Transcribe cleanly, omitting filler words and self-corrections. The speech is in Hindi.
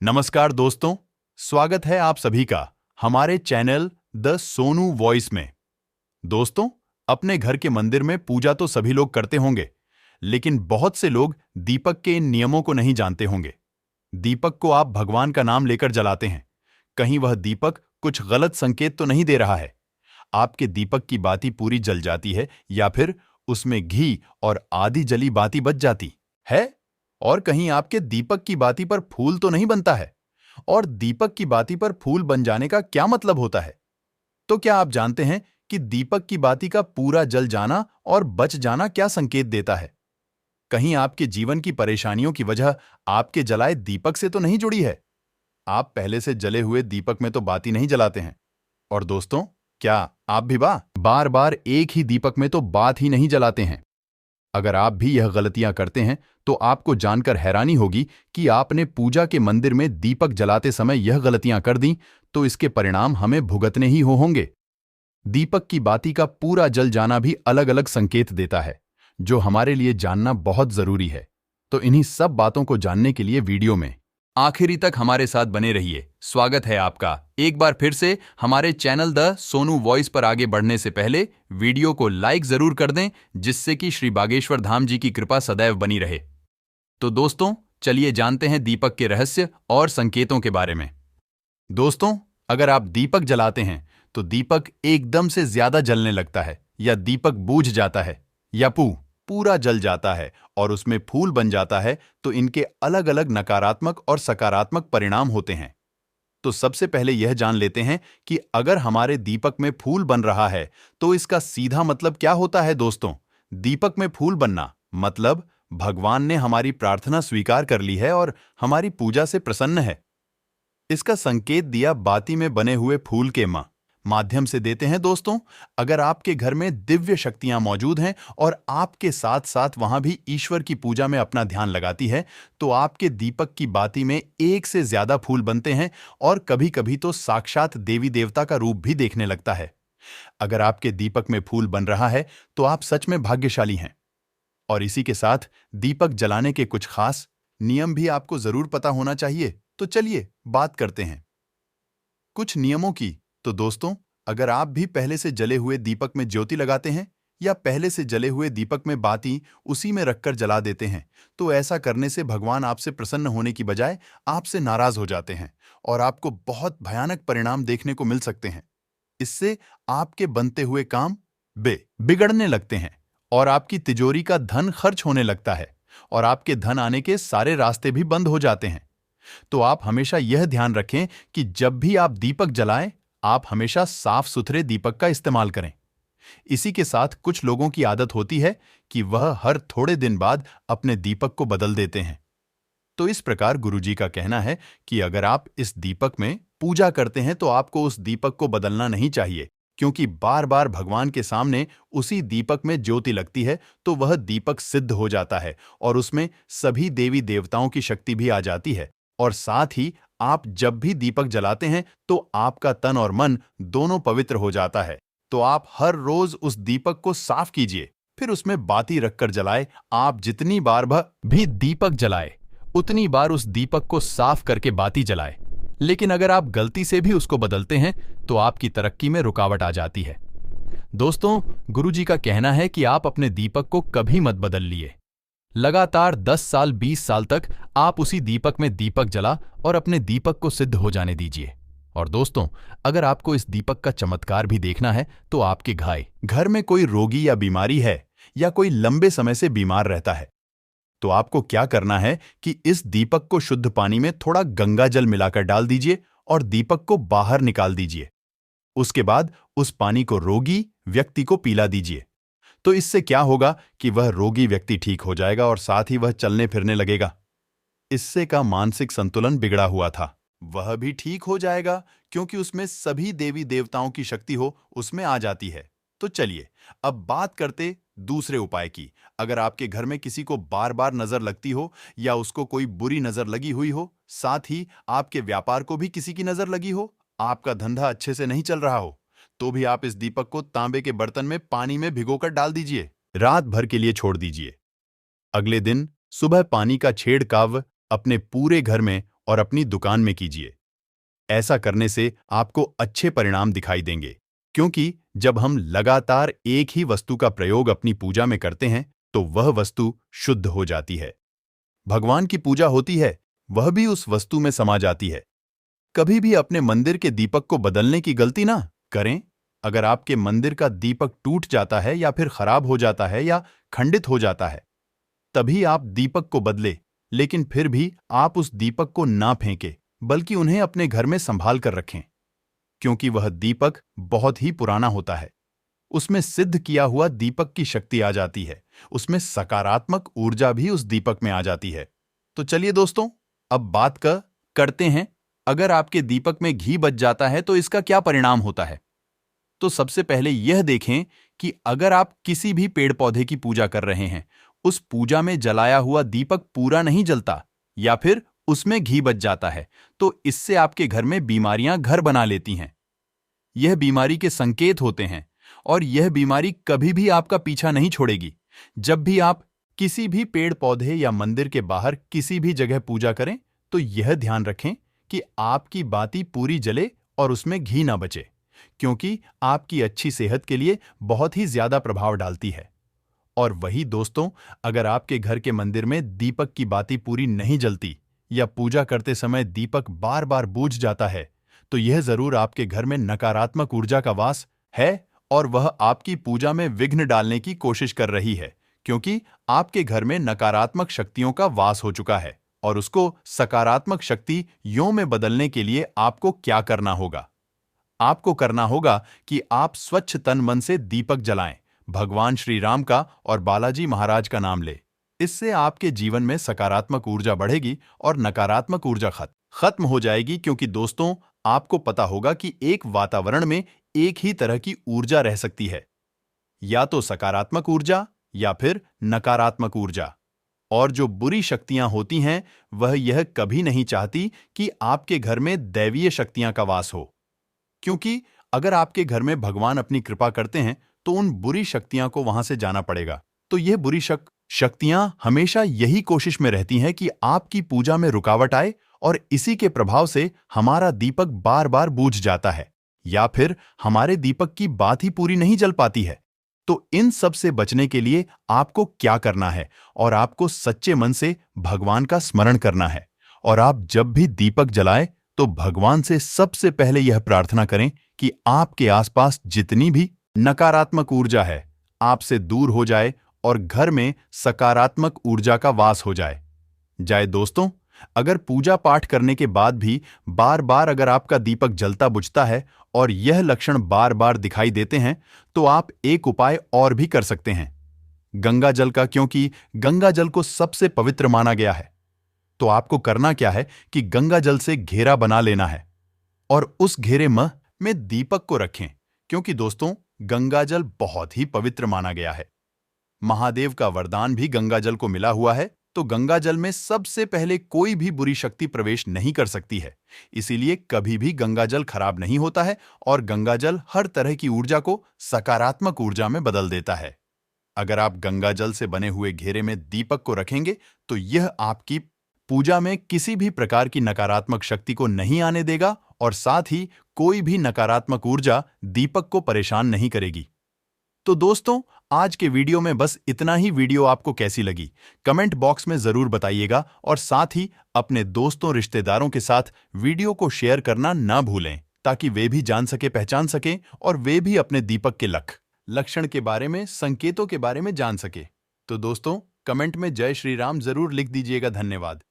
नमस्कार दोस्तों, स्वागत है आप सभी का हमारे चैनल द सोनू वॉइस में। दोस्तों, अपने घर के मंदिर में पूजा तो सभी लोग करते होंगे, लेकिन बहुत से लोग दीपक के इन नियमों को नहीं जानते होंगे। दीपक को आप भगवान का नाम लेकर जलाते हैं। कहीं वह दीपक कुछ गलत संकेत तो नहीं दे रहा है? आपके दीपक की बाती पूरी जल जाती है या फिर उसमें घी और आधी जली बाती बच जाती है? और कहीं आपके दीपक की बाती पर फूल तो नहीं बनता है? और दीपक की बाती पर फूल बन जाने का क्या मतलब होता है? तो क्या आप जानते हैं कि दीपक की बाती का पूरा जल जाना और बच जाना क्या संकेत देता है? कहीं आपके जीवन की परेशानियों की वजह आपके जलाए दीपक से तो नहीं जुड़ी है? आप पहले से जले हुए दीपक में तो बाती नहीं जलाते हैं। और दोस्तों, क्या आप भी बार बार एक ही दीपक में तो बात ही नहीं जलाते हैं? अगर आप भी यह गलतियां करते हैं तो आपको जानकर हैरानी होगी कि आपने पूजा के मंदिर में दीपक जलाते समय यह गलतियां कर दी, तो इसके परिणाम हमें भुगतने ही होंगे। दीपक की बाती का पूरा जल जाना भी अलग अलग संकेत देता है, जो हमारे लिए जानना बहुत जरूरी है। तो इन्हीं सब बातों को जानने के लिए वीडियो में आखिरी तक हमारे साथ बने रहिए। स्वागत है आपका एक बार फिर से हमारे चैनल द सोनू वॉइस पर। आगे बढ़ने से पहले वीडियो को लाइक जरूर कर दें, जिससे कि श्री बागेश्वर धाम जी की कृपा सदैव बनी रहे। तो दोस्तों, चलिए जानते हैं दीपक के रहस्य और संकेतों के बारे में। दोस्तों, अगर आप दीपक जलाते हैं तो दीपक एकदम से ज्यादा जलने लगता है, या दीपक बूझ जाता है, या पूरा जल जाता है और उसमें फूल बन जाता है, तो इनके अलग अलग नकारात्मक और सकारात्मक परिणाम होते हैं। तो सबसे पहले यह जान लेते हैं कि अगर हमारे दीपक में फूल बन रहा है तो इसका सीधा मतलब क्या होता है। दोस्तों, दीपक में फूल बनना मतलब भगवान ने हमारी प्रार्थना स्वीकार कर ली है और हमारी पूजा से प्रसन्न है। इसका संकेत दिया बाती में बने हुए फूल के माध्यम से देते हैं। दोस्तों, अगर आपके घर में दिव्य शक्तियां मौजूद हैं और आपके साथ साथ वहां भी ईश्वर की पूजा में अपना ध्यान लगाती है, तो आपके दीपक की बाती में एक से ज्यादा फूल बनते हैं और कभी कभी तो साक्षात देवी देवता का रूप भी देखने लगता है। अगर आपके दीपक में फूल बन रहा है तो आप सच में भाग्यशाली हैं। और इसी के साथ दीपक जलाने के कुछ खास नियम भी आपको जरूर पता होना चाहिए। तो चलिए बात करते हैं कुछ नियमों की। तो दोस्तों, अगर आप भी पहले से जले हुए दीपक में ज्योति लगाते हैं या पहले से जले हुए दीपक में बाती उसी में रखकर जला देते हैं, तो ऐसा करने से भगवान आपसे प्रसन्न होने की बजाय आपसे नाराज हो जाते हैं और आपको बहुत भयानक परिणाम देखने को मिल सकते हैं। इससे आपके बनते हुए काम बिगड़ने लगते हैं और आपकी तिजोरी का धन खर्च होने लगता है और आपके धन आने के सारे रास्ते भी बंद हो जाते हैं। तो आप हमेशा यह ध्यान रखें कि जब भी आप दीपक जलाएं, आप हमेशा साफ सुथरे दीपक का इस्तेमाल करें। इसी के साथ कुछ लोगों की आदत होती है कि वह हर थोड़े दिन बाद अपने दीपक को बदल देते हैं। तो इस प्रकार गुरुजी का कहना है कि अगर आप इस दीपक में पूजा करते हैं तो आपको उस दीपक को बदलना नहीं चाहिए, क्योंकि बार बार भगवान के सामने उसी दीपक में ज्योति लगती है तो वह दीपक सिद्ध हो जाता है और उसमें सभी देवी देवताओं की शक्ति भी आ जाती है। और साथ ही आप जब भी दीपक जलाते हैं तो आपका तन और मन दोनों पवित्र हो जाता है। तो आप हर रोज उस दीपक को साफ कीजिए, फिर उसमें बाती रखकर जलाए। आप जितनी बार भी दीपक जलाए उतनी बार उस दीपक को साफ करके बाती जलाए। लेकिन अगर आप गलती से भी उसको बदलते हैं तो आपकी तरक्की में रुकावट आ जाती है। दोस्तों, गुरुजी का कहना है कि आप अपने दीपक को कभी मत बदल लिए। लगातार 10 साल 20 साल तक आप उसी दीपक में दीपक जला और अपने दीपक को सिद्ध हो जाने दीजिए। और दोस्तों, अगर आपको इस दीपक का चमत्कार भी देखना है तो आपके घर में कोई रोगी या बीमारी है या कोई लंबे समय से बीमार रहता है, तो आपको क्या करना है कि इस दीपक को शुद्ध पानी में थोड़ा गंगा जल मिलाकर डाल दीजिए और दीपक को बाहर निकाल दीजिए। उसके बाद उस पानी को रोगी व्यक्ति को पिला दीजिए। तो इससे क्या होगा कि वह रोगी व्यक्ति ठीक हो जाएगा और साथ ही वह चलने फिरने लगेगा। इससे का मानसिक संतुलन बिगड़ा हुआ था वह भी ठीक हो जाएगा, क्योंकि उसमें सभी देवी देवताओं की शक्ति उसमें आ जाती है। तो चलिए अब बात करते दूसरे उपाय की। अगर आपके घर में किसी को बार बार नजर लगती हो या उसको कोई बुरी नजर लगी हुई हो, साथ ही आपके व्यापार को भी किसी की नजर लगी हो, आपका धंधा अच्छे से नहीं चल रहा हो, तो भी आप इस दीपक को तांबे के बर्तन में पानी में भिगोकर डाल दीजिए। रात भर के लिए छोड़ दीजिए। अगले दिन सुबह पानी का छेड़काव अपने पूरे घर में और अपनी दुकान में कीजिए। ऐसा करने से आपको अच्छे परिणाम दिखाई देंगे, क्योंकि जब हम लगातार एक ही वस्तु का प्रयोग अपनी पूजा में करते हैं तो वह वस्तु शुद्ध हो जाती है। भगवान की पूजा होती है, वह भी उस वस्तु में समा जाती है। कभी भी अपने मंदिर के दीपक को बदलने की गलती ना करें। अगर आपके मंदिर का दीपक टूट जाता है या फिर खराब हो जाता है या खंडित हो जाता है, तभी आप दीपक को बदले, लेकिन फिर भी आप उस दीपक को ना फेंके, बल्कि उन्हें अपने घर में संभाल कर रखें, क्योंकि वह दीपक बहुत ही पुराना होता है। उसमें सिद्ध किया हुआ दीपक की शक्ति आ जाती है, उसमें सकारात्मक ऊर्जा भी उस दीपक में आ जाती है। तो चलिए दोस्तों, अब बात करते हैं, अगर आपके दीपक में घी बच जाता है तो इसका क्या परिणाम होता है। तो सबसे पहले यह देखें कि अगर आप किसी भी पेड़ पौधे की पूजा कर रहे हैं, उस पूजा में जलाया हुआ दीपक पूरा नहीं जलता या फिर उसमें घी बच जाता है, तो इससे आपके घर में बीमारियां घर बना लेती हैं। यह बीमारी के संकेत होते हैं और यह बीमारी कभी भी आपका पीछा नहीं छोड़ेगी। जब भी आप किसी भी पेड़ पौधे या मंदिर के बाहर किसी भी जगह पूजा करें, तो यह ध्यान रखें कि आपकी बाती पूरी जले और उसमें घी ना बचे, क्योंकि आपकी अच्छी सेहत के लिए बहुत ही ज्यादा प्रभाव डालती है। और वही दोस्तों, अगर आपके घर के मंदिर में दीपक की बाती पूरी नहीं जलती या पूजा करते समय दीपक बार बार बुझ जाता है, तो यह जरूर आपके घर में नकारात्मक ऊर्जा का वास है और वह आपकी पूजा में विघ्न डालने की कोशिश कर रही है, क्योंकि आपके घर में नकारात्मक शक्तियों का वास हो चुका है। और उसको सकारात्मक शक्ति यों में बदलने के लिए आपको क्या करना होगा? आपको करना होगा कि आप स्वच्छ तन मन से दीपक जलाएं, भगवान श्री राम का और बालाजी महाराज का नाम ले। इससे आपके जीवन में सकारात्मक ऊर्जा बढ़ेगी और नकारात्मक ऊर्जा खत्म हो जाएगी, क्योंकि दोस्तों, आपको पता होगा कि एक वातावरण में एक ही तरह की ऊर्जा रह सकती है, या तो सकारात्मक ऊर्जा या फिर नकारात्मक ऊर्जा। और जो बुरी शक्तियां होती हैं, वह यह कभी नहीं चाहती कि आपके घर में दैवीय शक्तियां का वास हो, क्योंकि अगर आपके घर में भगवान अपनी कृपा करते हैं तो उन बुरी शक्तियां को वहां से जाना पड़ेगा। तो यह बुरी शक्तियां हमेशा यही कोशिश में रहती हैं कि आपकी पूजा में रुकावट आए, और इसी के प्रभाव से हमारा दीपक बार बार बुझ जाता है या फिर हमारे दीपक की बात ही पूरी नहीं जल पाती है। तो इन सब से बचने के लिए आपको क्या करना है? और आपको सच्चे मन से भगवान का स्मरण करना है। और आप जब भी दीपक जलाएं तो भगवान से सबसे पहले यह प्रार्थना करें कि आपके आसपास जितनी भी नकारात्मक ऊर्जा है आपसे दूर हो जाए और घर में सकारात्मक ऊर्जा का वास हो जाए। दोस्तों, अगर पूजा पाठ करने के बाद भी बार बार अगर आपका दीपक जलता बुझता है और यह लक्षण बार बार दिखाई देते हैं, तो आप एक उपाय और भी कर सकते हैं, गंगा जल का, क्योंकि गंगा जल को सबसे पवित्र माना गया है। तो आपको करना क्या है कि गंगा जल से घेरा बना लेना है और उस घेरे में दीपक को रखें, क्योंकि दोस्तों, गंगा जल बहुत ही पवित्र माना गया है। महादेव का वरदान भी गंगा जल को मिला हुआ है, तो गंगा जल में सबसे पहले कोई भी बुरी शक्ति प्रवेश नहीं कर सकती है। इसीलिए कभी भी गंगा जल खराब नहीं होता है और गंगा जल हर तरह की ऊर्जा को सकारात्मक ऊर्जा में बदल देता है। अगर आप गंगा जल से बने हुए घेरे में दीपक को रखेंगे तो यह आपकी पूजा में किसी भी प्रकार की नकारात्मक शक्ति को नहीं आने देगा और साथ ही कोई भी नकारात्मक ऊर्जा दीपक को परेशान नहीं करेगी। तो दोस्तों, आज के वीडियो में बस इतना ही। वीडियो आपको कैसी लगी कमेंट बॉक्स में जरूर बताइएगा और साथ ही अपने दोस्तों रिश्तेदारों के साथ वीडियो को शेयर करना ना भूलें, ताकि वे भी जान सके, पहचान सके और वे भी अपने दीपक के लक्षण के बारे में, संकेतों के बारे में जान सके। तो दोस्तों, कमेंट में जय श्री राम जरूर लिख दीजिएगा। धन्यवाद।